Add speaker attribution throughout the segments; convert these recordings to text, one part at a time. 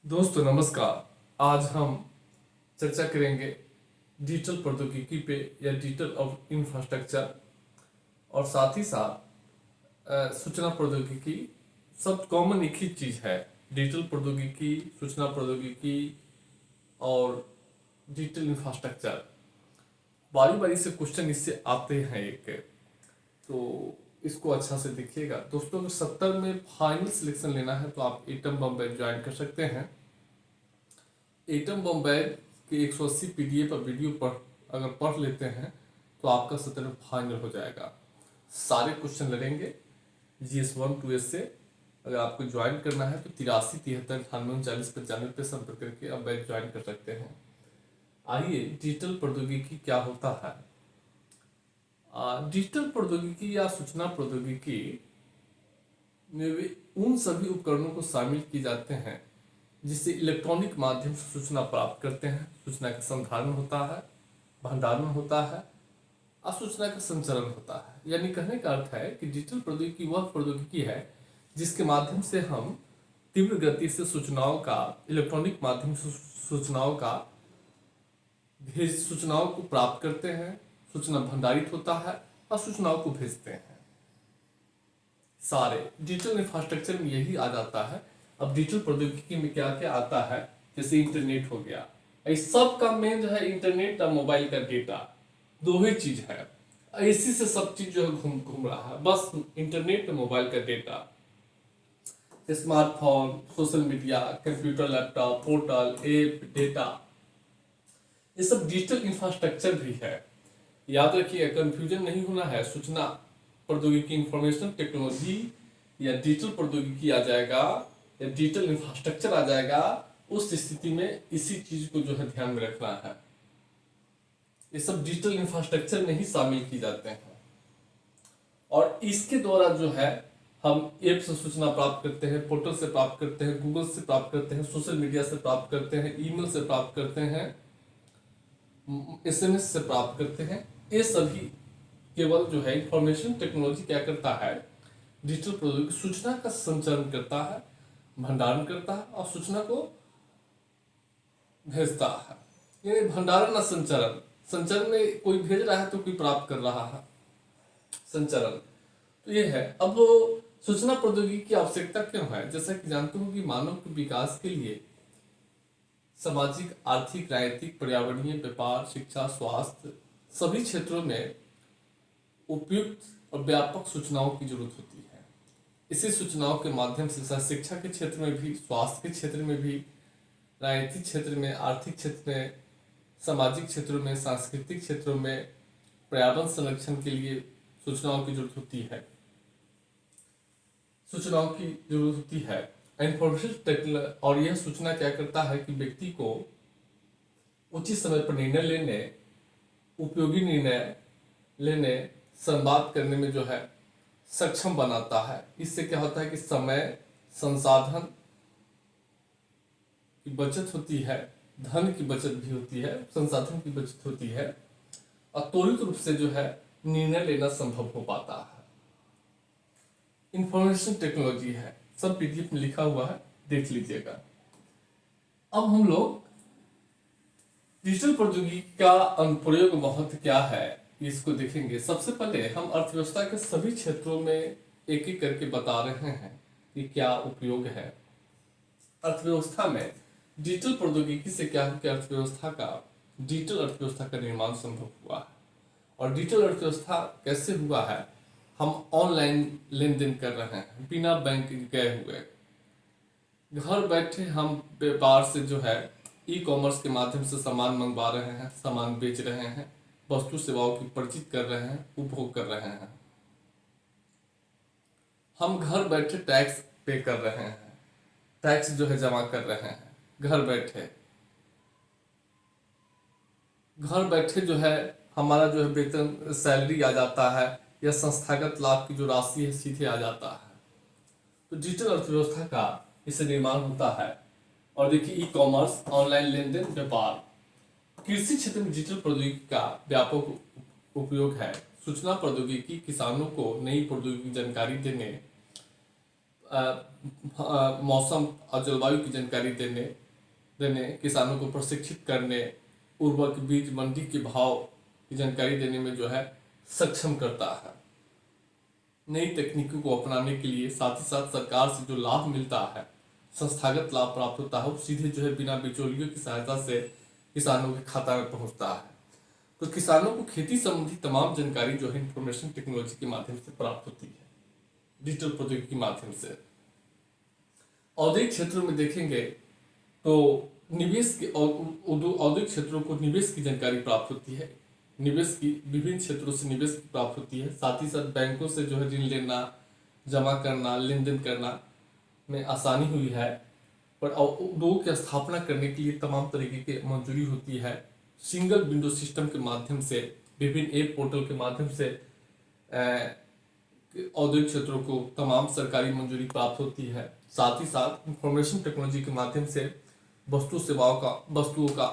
Speaker 1: दोस्तों नमस्कार। आज हम चर्चा करेंगे डिजिटल प्रौद्योगिकी पे या डिजिटल इंफ्रास्ट्रक्चर और साथ ही साथ सूचना प्रौद्योगिकी। सब कॉमन एक ही चीज है। डिजिटल प्रौद्योगिकी, सूचना प्रौद्योगिकी और डिजिटल इंफ्रास्ट्रक्चर। बारी बारी से क्वेश्चन इससे आते हैं एक, तो इसको अच्छा से देखिएगा दोस्तों। अगर 70 में फाइनल सिलेक्शन लेना है तो आप एटम बॉम्बे ज्वाइन कर सकते हैं। एटम बॉम्बे के 180 पीडीएफ और वीडियो अगर पढ़ लेते हैं तो आपका 70 में फाइनल हो जाएगा। सारे क्वेश्चन लड़ेंगे GS1 2S से। अगर आपको ज्वाइन करना है तो 83 73 98 49 पे संपर्क करके आप बैच ज्वाइन कर सकते हैं। आइए, डिजिटल प्रौद्योगिकी क्या होता है। डिजिटल प्रौद्योगिकी या सूचना प्रौद्योगिकी में वे उन सभी उपकरणों को शामिल किए जाते हैं जिससे इलेक्ट्रॉनिक माध्यम से सूचना प्राप्त करते हैं। सूचना का संधारण होता है, भंडारण होता है और सूचना का संचरण होता है। यानी कहने का अर्थ है कि डिजिटल प्रौद्योगिकी वह प्रौद्योगिकी है जिसके माध्यम से हम तीव्र गति से सूचनाओं का, इलेक्ट्रॉनिक माध्यम से सूचनाओं को प्राप्त करते हैं, सूचना भंडारित होता है और सूचनाओं को भेजते हैं। सारे डिजिटल इंफ्रास्ट्रक्चर में यही आ जाता है। अब डिजिटल प्रौद्योगिकी में क्या क्या आता है, जैसे इंटरनेट हो गया। इस सब का मेन जो है इंटरनेट और मोबाइल का डेटा, दो ही चीज है। इसी से सब चीज जो है घूम घूम रहा है, बस इंटरनेट और मोबाइल का data. Smartphone, social media, computer, laptop, portal, app, data, ये सब डिजिटल इंफ्रास्ट्रक्चर भी है। याद रखिए, कंफ्यूजन नहीं होना है। सूचना प्रौद्योगिकी, इंफॉर्मेशन टेक्नोलॉजी या डिजिटल प्रौद्योगिकी आ जाएगा या डिजिटल इंफ्रास्ट्रक्चर आ जाएगा, उस स्थिति में इसी चीज को जो है ध्यान में रखना है। ये सब डिजिटल इंफ्रास्ट्रक्चर में ही शामिल की जाते हैं और इसके द्वारा जो है हम ऐप से सूचना प्राप्त करते हैं, पोर्टल से प्राप्त करते हैं, गूगल से प्राप्त करते हैं, सोशल मीडिया से प्राप्त करते हैं, ईमेल से प्राप्त करते हैं, SMS से प्राप्त करते हैं। ये सभी केवल जो है इंफॉर्मेशन टेक्नोलॉजी क्या करता है, डिजिटल प्रौद्योगिकी सूचना का संचरण करता है, भंडारण करता है और सूचना को भेजता है। ये भंडारण और संचरण, संचरण में कोई भेज रहा है तो कोई प्राप्त कर रहा है, संचरण। तो ये है। अब सूचना प्रौद्योगिकी की आवश्यकता क्यों है? जैसा कि जानते हो कि मानव के विकास के लिए सामाजिक, आर्थिक, राजनीतिक, पर्यावरणीय, व्यापार, शिक्षा, स्वास्थ्य सभी क्षेत्रों में उपयुक्त और व्यापक सूचनाओं की जरूरत होती है। इसी सूचनाओं के माध्यम से शिक्षा के क्षेत्र में भी, स्वास्थ्य के क्षेत्र में भी, राजनीतिक क्षेत्र में, आर्थिक क्षेत्र में, सामाजिक क्षेत्रों में, सांस्कृतिक क्षेत्रों में, पर्यावरण संरक्षण के लिए सूचनाओं की जरूरत होती है। सूचनाओं की जरूरत होती है। इंफॉर्मेशन टेक्नोलॉजी, और यह सूचना क्या करता है कि व्यक्ति को उचित समय पर निर्णय लेने, उपयोगी निर्णय लेने, संवाद करने में जो है सक्षम बनाता है। इससे क्या होता है कि समय, संसाधन की बचत होती है, धन की बचत भी होती है, संसाधन की बचत होती है और त्वरित रूप से जो है निर्णय लेना संभव हो पाता है। इंफॉर्मेशन टेक्नोलॉजी है, सब PDF में लिखा हुआ है, देख लीजिएगा। अब हम लोग डिजिटल प्रौद्योगिकी का अनुप्रयोग महत्व क्या है इसको देखेंगे। सबसे पहले हम अर्थव्यवस्था के सभी क्षेत्रों में एक एक करके बता रहे हैं कि क्या उपयोग है। अर्थव्यवस्था में डिजिटल प्रौद्योगिकी से क्या है कि डिजिटल अर्थव्यवस्था का निर्माण संभव हुआ है। और डिजिटल अर्थव्यवस्था कैसे हुआ है? हम ऑनलाइन लेन देन कर रहे हैं, बिना बैंक गए हुए। घर बैठे हम व्यापार से जो है ई-कॉमर्स के माध्यम से सामान मंगवा रहे हैं, सामान बेच रहे हैं, वस्तु सेवाओं की परिचित कर रहे हैं, उपभोग कर रहे हैं। हम घर बैठे टैक्स पे कर रहे हैं, टैक्स जो है जमा कर रहे हैं घर बैठे। घर बैठे जो है हमारा जो है वेतन, सैलरी आ जाता है या संस्थागत लाभ की जो राशि है सीधे आ जाता है। तो डिजिटल अर्थव्यवस्था का इससे निर्माण होता है। और देखिए, ई-कॉमर्स, ऑनलाइन लेन देन, व्यापार। कृषि क्षेत्र में डिजिटल प्रौद्योगिकी का व्यापक उपयोग है। सूचना प्रौद्योगिकी किसानों को नई प्रौद्योगिकी जानकारी देने, मौसम और जलवायु की जानकारी देने देने किसानों को प्रशिक्षित करने, उर्वरक, बीज, मंडी के भाव की जानकारी देने में जो है सक्षम करता है। नई तकनीकों को अपनाने के लिए साथ ही साथ सरकार से जो लाभ मिलता है, संस्थागत लाभ प्राप्त होता है, वो सीधे जो है बिना बिचौलियों की सहायता से किसानों के खाता में पहुंचता है। तो किसानों को खेती संबंधी तमाम जानकारी जो है इंफॉर्मेशन टेक्नोलॉजी के माध्यम से प्राप्त होती है, डिजिटल प्रौद्योगिकी के माध्यम से। औद्योगिक क्षेत्रों में देखेंगे तो निवेश के औद्योगिक क्षेत्रों को निवेश की जानकारी प्राप्त होती है, निवेश की विभिन्न क्षेत्रों से निवेश की प्राप्त होती है। साथ ही साथ बैंकों से जो है ऋण लेना, जमा करना, लेन देन करना में आसानी हुई है। पर उद्योगों की स्थापना करने के लिए तमाम तरीके की मंजूरी होती है। सिंगल विंडो सिस्टम के माध्यम से, विभिन्न ऐप पोर्टल के माध्यम से औद्योगिक क्षेत्रों को तमाम सरकारी मंजूरी प्राप्त होती है। साथ ही साथ इंफॉर्मेशन टेक्नोलॉजी के माध्यम से वस्तुओं का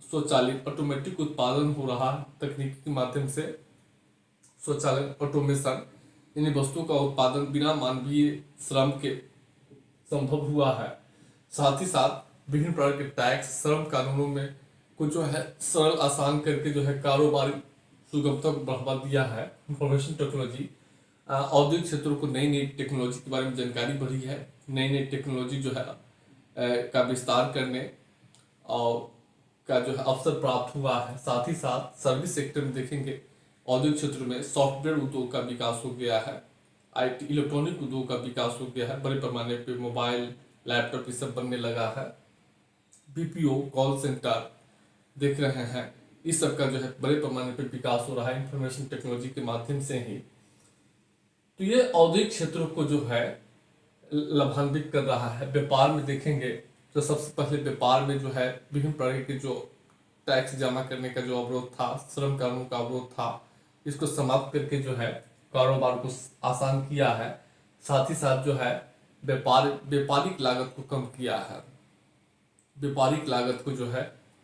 Speaker 1: स्वचालित ऑटोमेटिक उत्पादन हो रहा है। तकनीक के माध्यम से स्वचालन, ऑटोमेशन, इन वस्तुओं का उत्पादन बिना मानवीय श्रम के संभव हुआ है। साथ ही साथ विभिन्न प्रकार के टैक्स, श्रम कानूनों में को जो है सरल आसान करके जो है कारोबारी सुगमता को बढ़ावा दिया है। इंफॉर्मेशन टेक्नोलॉजी औद्योगिक क्षेत्रों को नई नई टेक्नोलॉजी के बारे में जानकारी बढ़ी है, नई नई टेक्नोलॉजी जो है का विस्तार करने और का जो है अवसर प्राप्त हुआ है। साथ ही साथ सर्विस सेक्टर में देखेंगे औद्योगिक क्षेत्र में सॉफ्टवेयर उद्योग का विकास हो गया है, IT इलेक्ट्रॉनिक उद्योग का विकास हो गया है, बड़े पैमाने पे मोबाइल, लैपटॉप ये सब बनने लगा है। BPO, कॉल सेंटर देख रहे हैं, इस सब का जो है बड़े पैमाने पे विकास हो रहा है इंफॉर्मेशन टेक्नोलॉजी के माध्यम से ही। तो ये औद्योगिक क्षेत्रों को जो है लाभान्वित कर रहा है। व्यापार में देखेंगे तो सबसे पहले व्यापार में जो है विभिन्न प्रकार के जो टैक्स जमा करने का जो अवरोध था, श्रम कानून का अवरोध था, इसको समाप्त करके जो है कारोबार को आसान किया है। साथ ही साथ जो है व्यापारिक लागत को कम किया है, व्यापारिक लागत को जो है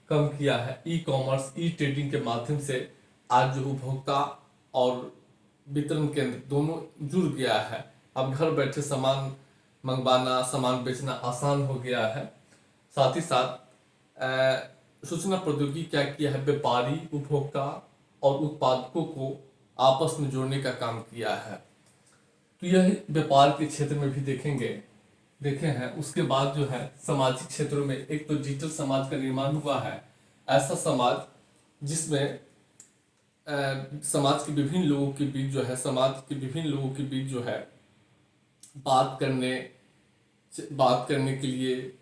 Speaker 1: कम किया है। ई-कॉमर्स, ई ट्रेडिंग के माध्यम से आज जो उपभोक्ता और वितरण केंद्र दोनों जुड़ गया है। अब घर बैठे सामान मंगवाना, सामान बेचना आसान हो गया है। साथ ही साथ सूचना प्रौद्योगिकी क्या किया है, व्यापारी, उपभोक्ता और उत्पादकों को आपस में जोड़ने का काम किया है। तो यह व्यापार के क्षेत्र में भी देखे हैं। उसके बाद जो है सामाजिक क्षेत्रों में एक तो डिजिटल समाज का निर्माण हुआ है। ऐसा समाज जिसमें समाज के विभिन्न लोगों के बीच जो है, समाज के विभिन्न लोगों के बीच जो है बात करने के लिए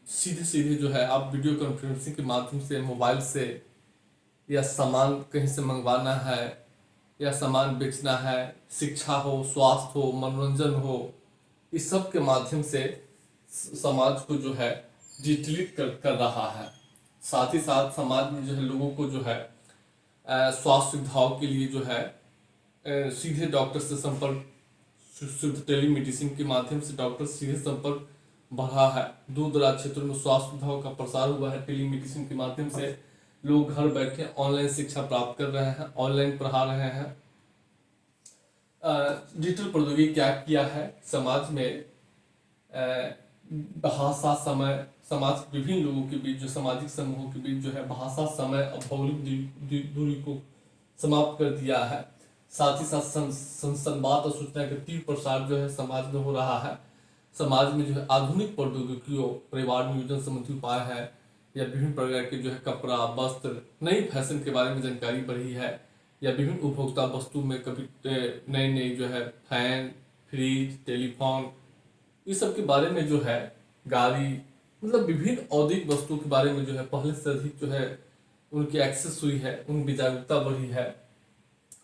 Speaker 1: सीधे सीधे जो है आप वीडियो कॉन्फ्रेंसिंग के माध्यम से, मोबाइल से, या सामान कहीं से मंगवाना है या सामान बेचना है, शिक्षा हो, स्वास्थ्य हो, मनोरंजन हो, इस सब के माध्यम से समाज को जो है डिजिटलित कर रहा है। साथ ही साथ समाज में जो है लोगों को जो है स्वास्थ्य सुविधाओं के लिए जो है सीधे डॉक्टर से संपर्क, शुद्ध टेलीमेडिसिन के माध्यम से डॉक्टर से सीधे संपर्क बढ़ा है। दूर दराज क्षेत्रों में स्वास्थ्य सुविधाओं का प्रसार हुआ है। टेलीमेडिसिन के माध्यम से लोग घर बैठे ऑनलाइन शिक्षा प्राप्त कर रहे हैं, ऑनलाइन पढ़ा रहे हैं। डिजिटल प्रौद्योगिकी क्या किया है समाज में, भाषा, समय, समाज के विभिन्न लोगों के बीच जो सामाजिक समूहों के बीच जो है भाषा, समय और भौगोलिक दूरी को समाप्त कर दिया है। साथ ही साथ संवाद और सूचना के तीव्र प्रसार जो है समाज में हो रहा है। समाज में जो है आधुनिक प्रौद्योगिकियों, परिवार नियोजन संबंधी उपाय है या विभिन्न प्रकार के जो है कपड़ा, वस्त्र, नई फैशन के बारे में जानकारी बढ़ी है, या विभिन्न उपभोक्ता वस्तु में कभी नई जो है फैन, फ्रिज, टेलीफोन, इस सब के बारे में जो है गाड़ी, मतलब विभिन्न औद्योगिक वस्तुओं के बारे में जो है पहले से अधिक जो है उनकी एक्सेस हुई है, उनकी जागरूकता बढ़ी है।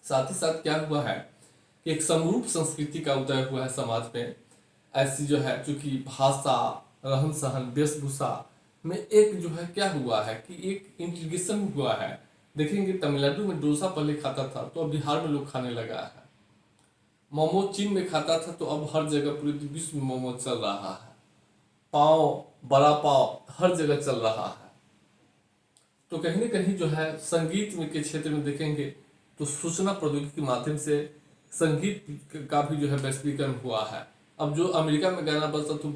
Speaker 1: साथ ही साथ क्या हुआ है कि एक समरूप संस्कृति का उदय हुआ है समाज में। ऐसी जो है चूंकि भाषा, रहन सहन, वेशभूषा में एक जो है क्या हुआ है कि एक इंटीग्रेशन हुआ है। देखेंगे तमिलनाडु में डोसा पहले खाता था तो अब बिहार में लोग खाने लगा है। मोमो चीन में खाता था तो अब हर जगह पूरे विश्व में मोमो चल रहा है। पाव, बड़ा पाव हर जगह चल रहा है। तो कहीं ना कहीं जो है संगीत में के क्षेत्र में देखेंगे तो सूचना प्रौद्योगिकी के माध्यम से संगीत का भी जो है वैश्वीकरण हुआ है। अब जो अमेरिका में गाना बजता तो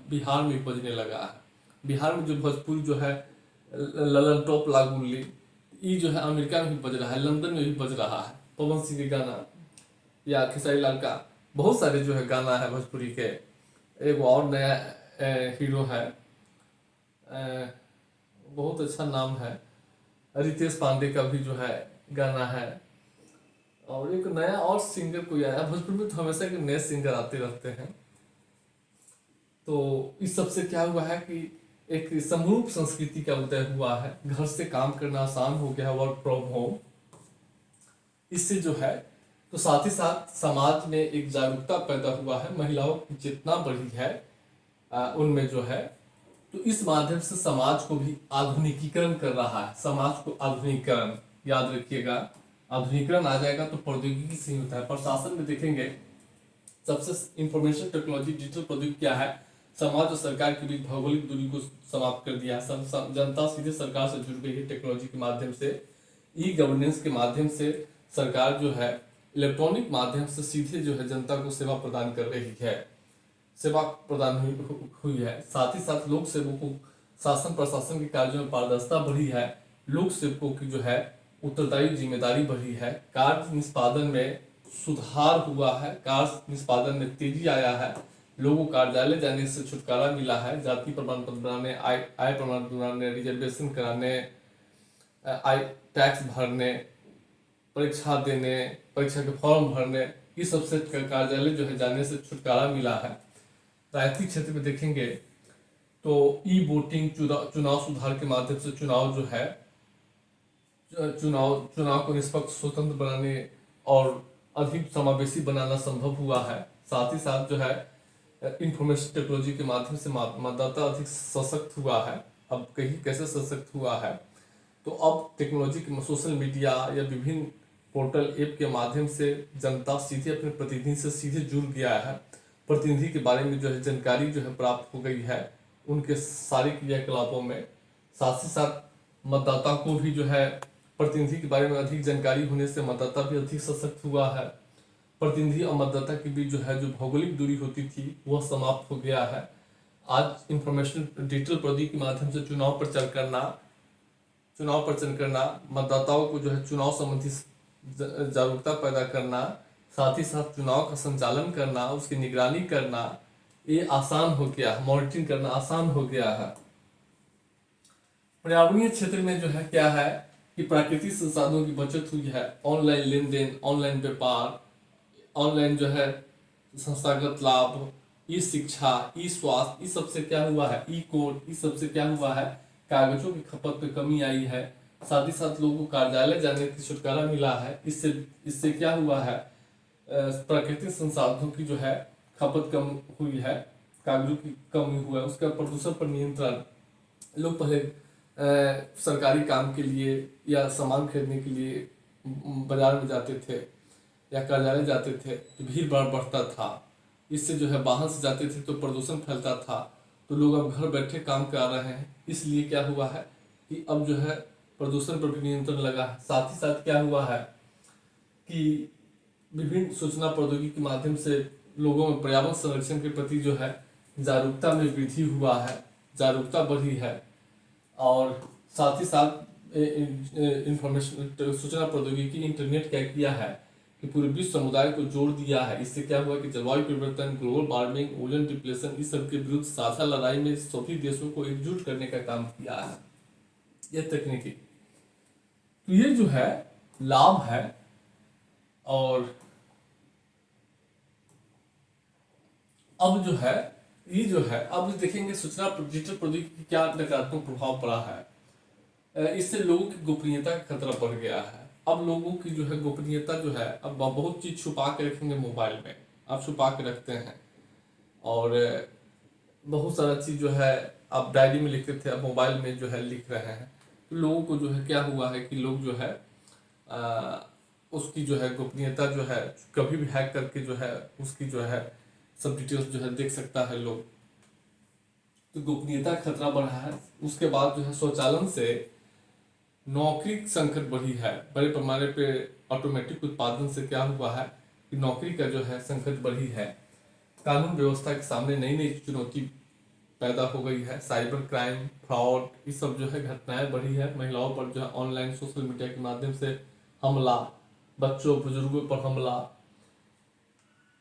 Speaker 1: बिहार में बजने लगा है। बिहार में जो भोजपुरी जो है ललन टॉप लागुली, ये जो है अमेरिका में भी बज रहा है, लंदन में भी बज रहा है। पवन सिंह के गाना या खेसारी लाल का बहुत सारे जो है गाना है भोजपुरी के। एक और नया हीरो है, बहुत अच्छा नाम है, रितेश पांडे का भी जो है गाना है। और एक नया और सिंगर कोई आया भोजपुर में, तो हमेशा के नए सिंगर आते रहते हैं। तो इस सब से क्या हुआ है कि एक समरूप संस्कृति का उदय हुआ है। घर से काम करना आसान हो गया, वर्क फ्रॉम होम। इससे जो है तो साथ ही साथ समाज में एक जागरूकता पैदा हुआ है, महिलाओं की चेतना बढ़ी है उनमें जो है। तो इस माध्यम से समाज को भी आधुनिकीकरण कर रहा है। समाज को आधुनिकीकरण, याद रखिएगा, आधुनिकीकरण आ जाएगा तो प्रौद्योगिकी से ही होता है। प्रशासन में देखेंगे सबसे इंफॉर्मेशन टेक्नोलॉजी डिजिटल प्रौद्योगिकी क्या है, समाज और सरकार के बीच भौगोलिक दूरी को समाप्त कर दिया है। जनता सीधे सरकार से जुड़ गई है टेक्नोलॉजी के माध्यम से। ई गवर्नेंस के माध्यम से सरकार जो है इलेक्ट्रॉनिक माध्यम से सीधे जो है जनता को सेवा प्रदान कर रही है, सेवा प्रदान हुई है। साथ ही साथ लोक सेवकों शासन प्रशासन के कार्यों में पारदर्शिता बढ़ी है। लोक सेवकों की जो है उत्तरदायी जिम्मेदारी बढ़ी है। कार्य निष्पादन में सुधार हुआ है, कार्य निष्पादन में तेजी आया है। लोगों को कार्यालय जाने से छुटकारा मिला है। जाति प्रमाण पत्र बनाने, आय प्रमाण पत्र बनाने, रिजर्वेशन कराने, आय टैक्स भरने, परीक्षा देने, परीक्षा के फॉर्म भरने, ये सबसे कार्यालय जो है जाने से छुटकारा मिला है। राजनीतिक क्षेत्र में देखेंगे तो ई वोटिंग, चुनाव सुधार के माध्यम से चुनाव जो है चुनाव को निष्पक्ष स्वतंत्र बनाने और अधिक समावेशी बनाना संभव हुआ है। साथ ही साथ जो है इंफॉर्मेशन टेक्नोलॉजी के माध्यम से मतदाता अधिक सशक्त हुआ है। अब कहीं कैसे सशक्त हुआ है, तो अब टेक्नोलॉजी के सोशल मीडिया या विभिन्न पोर्टल ऐप के माध्यम से जनता सीधे अपने प्रतिनिधि से सीधे जुड़ गया है। प्रतिनिधि के बारे में जो है जानकारी जो है प्राप्त हो गई है उनके सारे क्रियाकलापों में। साथ ही साथ मतदाता को भी जो है प्रतिनिधि के बारे में अधिक जानकारी होने से मतदाता भी अधिक सशक्त हुआ है। प्रतिनिधि और मतदाता के बीच जो है जो भौगोलिक दूरी होती थी वह समाप्त हो गया है। आज इंफॉर्मेशन डिजिटल प्रौद्योगिकी के माध्यम से चुनाव प्रचार करना, मतदाताओं को जो है चुनाव संबंधी जागरूकता पैदा करना, साथ ही साथ चुनाव का संचालन करना, उसकी निगरानी करना, ये आसान हो गया है। मॉनिटरिंग करना आसान हो गया है। पर्यावरणीय क्षेत्र में जो है क्या है कि प्राकृतिक संसाधनों की बचत हुई है। ऑनलाइन लेन देन, ऑनलाइन व्यापार, ऑनलाइन जो है संस्थागत लाभ, ई शिक्षा, ई स्वास्थ्य, इस सबसे क्या हुआ है, ई कोड, इस सबसे क्या हुआ है, कागजों की खपत में कमी आई है। साथ ही साथ लोगों को कार्यालय जाने की छुटकारा मिला है। इससे क्या हुआ है, प्राकृतिक संसाधनों की जो है खपत कम हुई है, कागजों की कमी हुआ है। उसका प्रदूषण पर नियंत्रण, लोग पहले सरकारी काम के लिए या सामान खरीदने के लिए बाजार में जाते थे या कार्यालय जाते थे तो भीड़ भाड़ बढ़ता था। इससे जो है वाहन से जाते थे तो प्रदूषण फैलता था। तो लोग अब घर बैठे काम कर रहे हैं, इसलिए क्या हुआ है कि अब जो है प्रदूषण पर भी नियंत्रण लगा है। साथ ही साथ क्या हुआ है कि विभिन्न सूचना प्रौद्योगिकी के माध्यम से लोगों में पर्यावरण संरक्षण के प्रति जो है जागरूकता में वृद्धि हुआ है, जागरूकता बढ़ी है। और साथ ही साथ इंफॉर्मेशन सूचना प्रौद्योगिकी इंटरनेट क्या किया है कि पूरे विश्व समुदाय को जोड़ दिया है। इससे क्या हुआ कि जलवायु परिवर्तन, ग्लोबल वार्मिंग, ओजोन डिप्लेशन, इस सब के विरुद्ध साझा लड़ाई में सभी देशों को एकजुट करने का काम किया है यह तकनीकी। तो ये जो है लाभ है। और अब जो है ये जो है अब देखेंगे सूचना डिजिटल प्रौद्योगिकी क्या नकारात्मक प्रभाव पड़ा है। इससे लोगों की गोपनीयता का खतरा बढ़ गया है। अब लोगों की जो है गोपनीयता जो है, अब बहुत चीज छुपा के रखेंगे मोबाइल में, आप छुपा के रखते हैं। और बहुत सारा चीज जो है आप डायरी में लिखते थे, अब मोबाइल में जो है लिख रहे हैं। तो लोगों को जो है क्या हुआ है कि लोग जो है उसकी जो है गोपनीयता जो है कभी भी हैक करके जो है उसकी जो है सब डिटेल्स जो है देख सकता है लोग। तो गोपनीयता का खतरा बढ़ा है। उसके बाद जो है स्वचालन से नौकरी संकट बढ़ी है। बड़े पैमाने पे ऑटोमेटिक उत्पादन से क्या हुआ है कि नौकरी का जो है संकट बढ़ी है। कानून व्यवस्था के सामने नई नई चुनौती पैदा हो गई है। साइबर क्राइम, फ्रॉड, ये सब जो है घटनाएं बढ़ी है। महिलाओं पर जो है ऑनलाइन सोशल मीडिया के माध्यम से हमला, बच्चों बुजुर्गों पर हमला,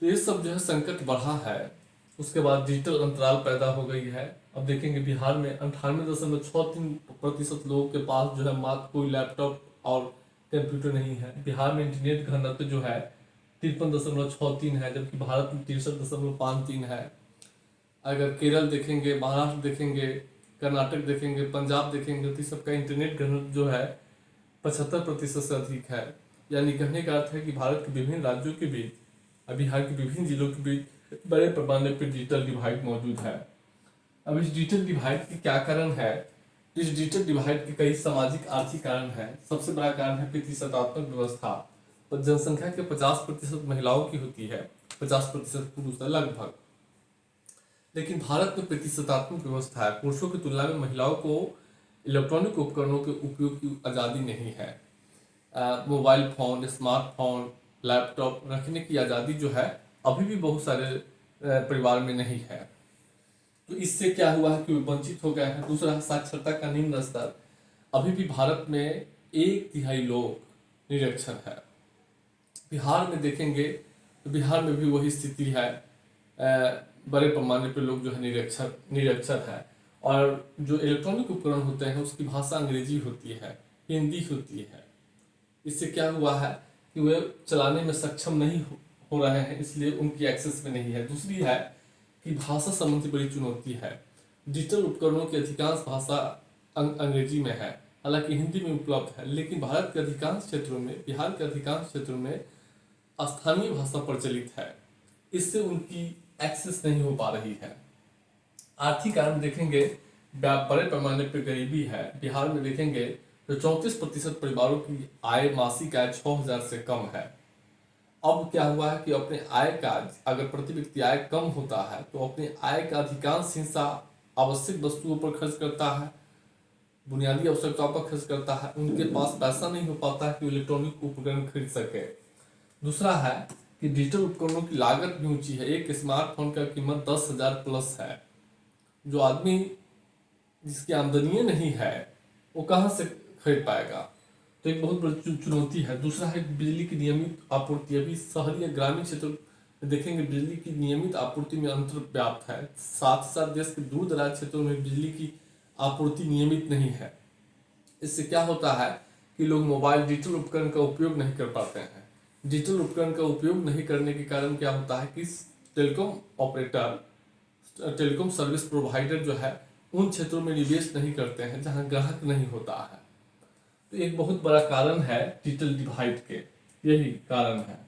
Speaker 1: तो ये सब जो है संकट बढ़ा है। उसके बाद डिजिटल अंतराल पैदा हो गई है। अब देखेंगे बिहार में 98.63% लोगों के पास जो है मात्र कोई लैपटॉप और कंप्यूटर नहीं है। बिहार में इंटरनेट घनत्व जो है 53.63 है, जबकि भारत में 63.53 है। अगर केरल देखेंगे, महाराष्ट्र देखेंगे, कर्नाटक देखेंगे, पंजाब देखेंगे, तो सबका इंटरनेट घनत्व जो है 75% से अधिक है। यानी कहने का अर्थ है कि भारत के विभिन्न राज्यों के बीच, बिहार के विभिन्न जिलों के बीच बड़े पैमाने पर डिजिटल डिवाइड मौजूद है। अब इस डिजिटल डिवाइड के क्या कारण है? इस डिजिटल डिवाइड के कई सामाजिक आर्थिक कारण है। सबसे बड़ा कारण है प्रतिशतात्मक व्यवस्था। तो जनसंख्या के 50% महिलाओं की होती है, 50% पुरुष है लगभग। लेकिन भारत में प्रतिशतात्मक व्यवस्था है। पुरुषों की तुलना में महिलाओं को इलेक्ट्रॉनिक उपकरणों के उपयोग की आज़ादी नहीं है। मोबाइल फोन, स्मार्टफोन, लैपटॉप रखने की आज़ादी जो है अभी भी बहुत सारे परिवार में नहीं है। तो इससे क्या हुआ है कि वे वंचित हो गए हैं। दूसरा, साक्षरता का निम्न स्तर। अभी भी भारत में 1/3 लोग निरक्षर है। बिहार में देखेंगे तो बिहार में भी वही स्थिति है। बड़े पैमाने पर लोग जो है निरक्षर है। और जो इलेक्ट्रॉनिक उपकरण होते हैं उसकी भाषा अंग्रेजी होती है, हिंदी होती है। इससे क्या हुआ है कि वे चलाने में सक्षम नहीं हो रहे हैं, इसलिए उनकी एक्सेस में नहीं है। दूसरी है कि भाषा संबंधी बड़ी चुनौती है। डिजिटल उपकरणों की अधिकांश भाषा अंग्रेजी में है, हालांकि हिंदी में उपलब्ध है, लेकिन भारत के अधिकांश क्षेत्रों में, बिहार के अधिकांश क्षेत्रों में स्थानीय भाषा प्रचलित है। इससे उनकी एक्सेस नहीं हो पा रही है। आर्थिक कारण देखेंगे, बड़े पैमाने पर गरीबी है। बिहार में देखेंगे तो 34% परिवारों की आय, मासिक आय 6,000 से कम है। अब क्या हुआ है कि अपने आय का, अगर प्रति व्यक्ति आय कम होता है तो अपने आय का अधिकांश हिस्सा आवश्यक वस्तुओं पर खर्च करता है, बुनियादी आवश्यकताओं पर खर्च करता है। उनके पास पैसा नहीं हो पाता है कि इलेक्ट्रॉनिक उपकरण खरीद सके। दूसरा है कि डिजिटल उपकरणों की लागत भी ऊंची है। एक स्मार्टफोन का कीमत 10,000 प्लस है। जो आदमी जिसकी आमदनी नहीं है वो कहाँ से खरीद पाएगा? तो एक बहुत बड़ी चुनौती है। दूसरा है बिजली की नियमित आपूर्ति। अभी शहरी या ग्रामीण क्षेत्रों में देखेंगे बिजली की नियमित आपूर्ति में अंतर व्याप्त है। साथ ही साथ देश के दूर दराज क्षेत्रों में बिजली की आपूर्ति नियमित नहीं है। इससे क्या होता है कि लोग मोबाइल, डिजिटल उपकरण का उपयोग नहीं कर पाते हैं। डिजिटल उपकरण का उपयोग नहीं करने के कारण क्या होता है कि telecom operator, telecom service provider जो है उन क्षेत्रों में निवेश नहीं करते हैं जहां ग्राहक नहीं होता है। तो एक बहुत बड़ा कारण है डिजिटल डिवाइड के, यही कारण है।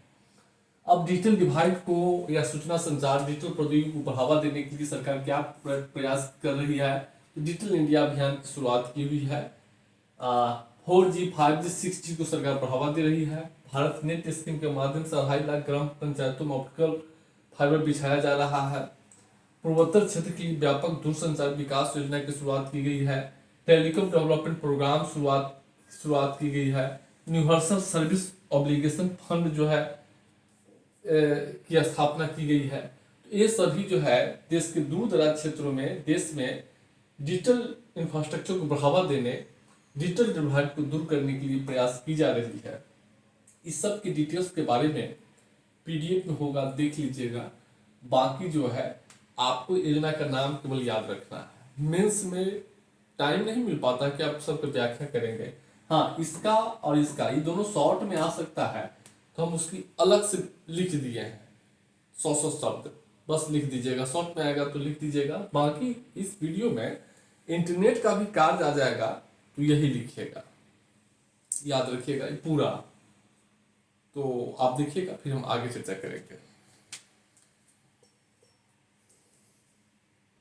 Speaker 1: अब डिजिटल डिवाइड को या सूचना संचार, डिजिटल प्रौद्योगिकी को बढ़ावा देने के लिए सरकार क्या प्रयास कर रही है? डिजिटल इंडिया अभियान की शुरुआत की हुई है। 4G, 5G, 6G को सरकार बढ़ावा दे रही है। भारत नेट स्कीम के माध्यम से 2.5 लाख ग्राम पंचायतों में ऑप्टिकल फाइबर बिछाया जा रहा है। पूर्वोत्तर क्षेत्र की व्यापक दूरसंचार विकास योजना की शुरुआत की गई है। टेलीकॉम डेवलपमेंट प्रोग्राम शुरुआत की गई है। यूनिवर्सल सर्विस ऑब्लिगेशन फंड जो है की स्थापना की गई है। तो ये सभी जो है देश के दूर दराज क्षेत्रों में, देश में डिजिटल इंफ्रास्ट्रक्चर को बढ़ावा देने, डिजिटल डिवाइड को दूर करने के लिए प्रयास की जा रही है। इस सब की डिटेल्स के बारे में PDF में होगा, देख लीजिएगा। बाकी जो है आपको योजना का नाम केवल याद रखना है। मेंस में टाइम नहीं मिल पाता कि आप सबको व्याख्या करेंगे। हाँ, इसका और इसका ये दोनों शॉर्ट में आ सकता है तो हम उसकी अलग से लिख दिए हैं। 100 शब्द बस लिख दीजिएगा। शॉर्ट में आएगा तो लिख दीजिएगा। बाकी इस वीडियो में इंटरनेट का भी कार्य आ जाएगा तो यही लिखिएगा, याद रखिएगा पूरा। तो आप देखिएगा, फिर हम आगे चर्चा करेंगे।